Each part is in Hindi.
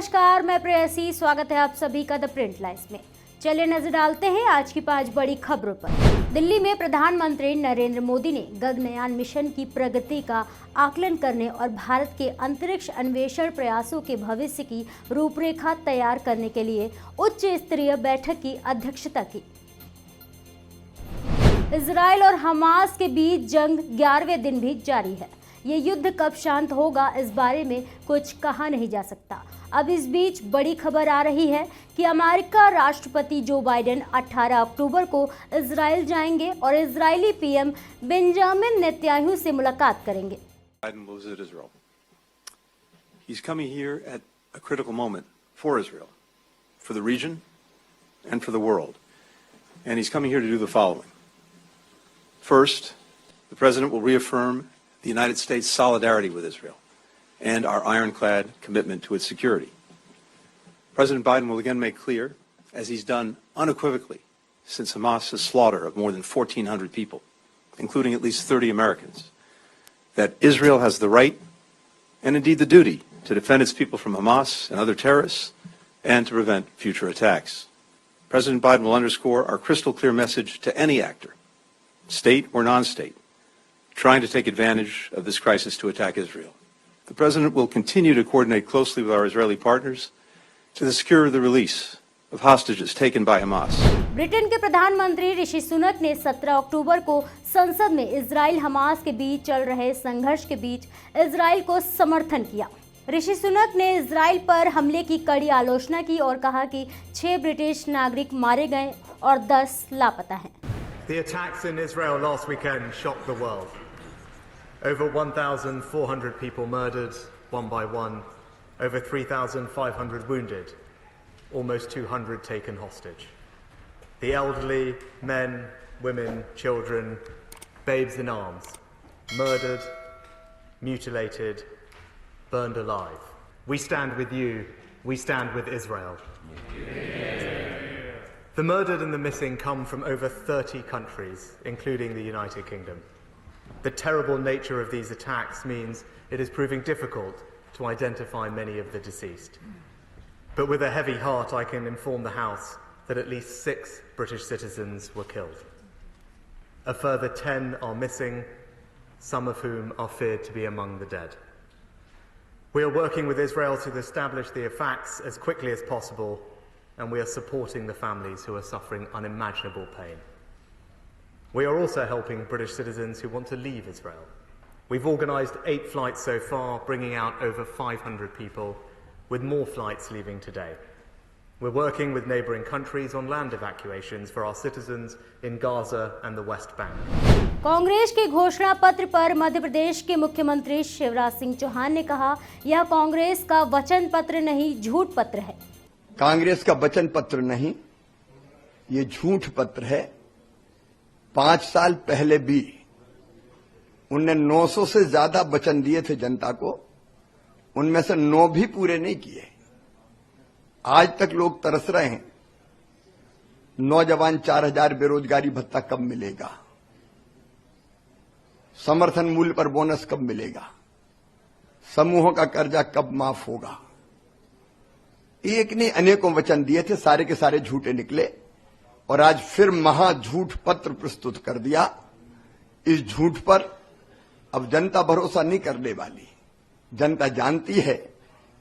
नमस्कार, मैं प्रेयसी। स्वागत है आप सभी का द प्रिंट लाइन्स में। चलिए नजर डालते हैं आज की 5 बड़ी खबरों पर। दिल्ली में प्रधानमंत्री नरेंद्र मोदी ने गगनयान मिशन की प्रगति का आकलन करने और भारत के अंतरिक्ष अन्वेषण प्रयासों के भविष्य की रूपरेखा तैयार करने के लिए उच्च स्तरीय बैठक की अध्यक्षता की। इजराइल और हमास के बीच जंग 11वें दिन भी जारी है। ये युद्ध कब शांत होगा, इस बारे में कुछ कहा नहीं जा सकता। अब इस बीच बड़ी खबर आ रही है कि अमेरिका राष्ट्रपति जो बाइडेन 18 अक्टूबर को इजराइल जाएंगे और इजरायली पीएम बेंजामिन नेतन्याहू से मुलाकात करेंगे। Biden will visit Israel. He's coming here at a critical moment for Israel, for the region, and for the world. And he's coming here to do the following. First, the President will reaffirm the United States' solidarity with Israel and our ironclad commitment to its security. President Biden will again make clear, as he's done unequivocally since Hamas's slaughter of more than 1,400 people, including at least 30 Americans, that Israel has the right and indeed the duty to defend its people from Hamas and other terrorists and to prevent future attacks. President Biden will underscore our crystal clear message to any actor, state or non-state, trying to take advantage of this crisis to attack Israel. The President will continue to coordinate closely with our Israeli partners to secure the release of hostages taken by Hamas. Britain के प्रधानमंत्री ऋषि सुनक ने 17 अक्टूबर को संसद में इजराइल हमास के बीच चल रहे संघर्ष के बीच इजराइल को समर्थन किया। ऋषि सुनक ने इजराइल पर हमले की कड़ी आलोचना की और कहा कि 6 ब्रिटिश नागरिक मारे गए और 10 लापता हैं। The attacks in Israel last weekend shocked the world. Over 1,400 people murdered, one by one. Over 3,500 wounded. Almost 200 taken hostage. The elderly, men, women, children, babes in arms, murdered, mutilated, burned alive. We stand with you. We stand with Israel. The murdered and the missing come from over 30 countries, including the United Kingdom. The terrible nature of these attacks means it is proving difficult to identify many of the deceased. But with a heavy heart, I can inform the House that at least 6 British citizens were killed. A further 10 are missing, some of whom are feared to be among the dead. We are working with Israel to establish the facts as quickly as possible, and we are supporting the families who are suffering unimaginable pain. We are also helping British citizens who want to leave Israel. We've organised 8 flights so far, bringing out over 500 people, with more flights leaving today. We're working with neighbouring countries on land evacuations for our citizens in Gaza and the West Bank. Congress के घोषणा पत्र पर मध्य प्रदेश के मुख्यमंत्री शिवराज सिंह चौहान ने कहा, यह कांग्रेस का वचन पत्र नहीं, झूठ पत्र है। कांग्रेस का वचन पत्र नहीं, ये झूठ पत्र है। 5 साल पहले भी उनने 900 से ज्यादा वचन दिए थे जनता को, उनमें से 9 भी पूरे नहीं किए। आज तक लोग तरस रहे हैं। नौजवान 4,000 बेरोजगारी भत्ता कब मिलेगा? समर्थन मूल्य पर बोनस कब मिलेगा? समूहों का कर्जा कब माफ होगा? एक नहीं अनेकों वचन दिए थे, सारे के सारे झूठे निकले और आज फिर महा झूठ पत्र प्रस्तुत कर दिया। इस झूठ पर अब जनता भरोसा नहीं करने वाली। जनता जानती है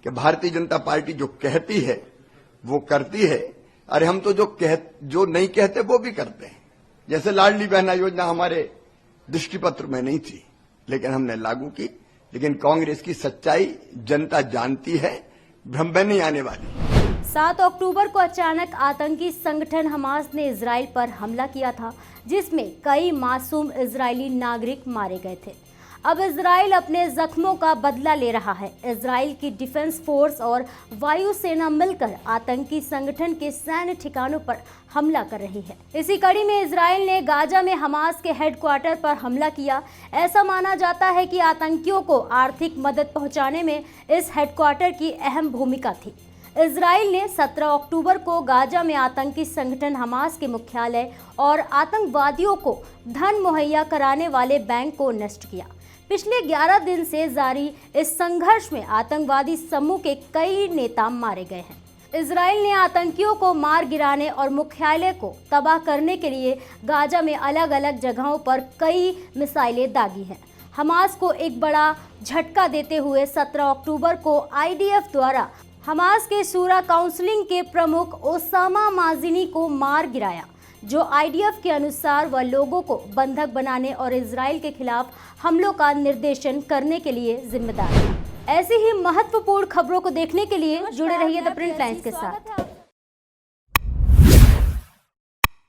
कि भारतीय जनता पार्टी जो कहती है वो करती है। अरे हम तो जो नहीं कहते वो भी करते हैं। जैसे लाडली बहना योजना हमारे दृष्टिपत्र में नहीं थी, लेकिन हमने लागू की। लेकिन कांग्रेस की सच्चाई जनता जानती है, भ्रम में नहीं आने वाली। 7 अक्टूबर को अचानक आतंकी संगठन हमास ने इजराइल पर हमला किया था, जिसमें कई मासूम इजरायली नागरिक मारे गए थे। अब इजराइल अपने जख्मों का बदला ले रहा है। इजराइल की डिफेंस फोर्स और वायुसेना मिलकर आतंकी संगठन के सैन्य ठिकानों पर हमला कर रही है। इसी कड़ी में इजराइल ने गाजा में हमास के हेडक्वार्टर पर हमला किया। ऐसा माना जाता है कि आतंकियों को आर्थिक मदद पहुंचाने में इस हेडक्वार्टर की अहम भूमिका थी। इजराइल ने 17 अक्टूबर को गाजा में आतंकी संगठन हमास के मुख्यालय और आतंकवादियों को धन मुहैया कराने वाले बैंक को नष्ट किया। पिछले 11 दिन से जारी इस संघर्ष में आतंकवादी समूह के कई नेता मारे गए हैं। इजराइल ने आतंकियों को मार गिराने और मुख्यालय को तबाह करने के लिए गाजा में अलग अलग जगहों पर कई मिसाइलें दागी हैं। हमास को एक बड़ा झटका देते हुए 17 अक्टूबर को आईडीएफ द्वारा हमास के शूरा काउंसिलिंग के प्रमुख ओसामा माजिनी को मार गिराया, जो आईडीएफ के अनुसार वह लोगों को बंधक बनाने और इजराइल के खिलाफ हमलों का निर्देशन करने के लिए जिम्मेदार है। ऐसी ही महत्वपूर्ण खबरों को देखने के लिए जुड़े रहिए द प्रिंट लाइन्स के साथ।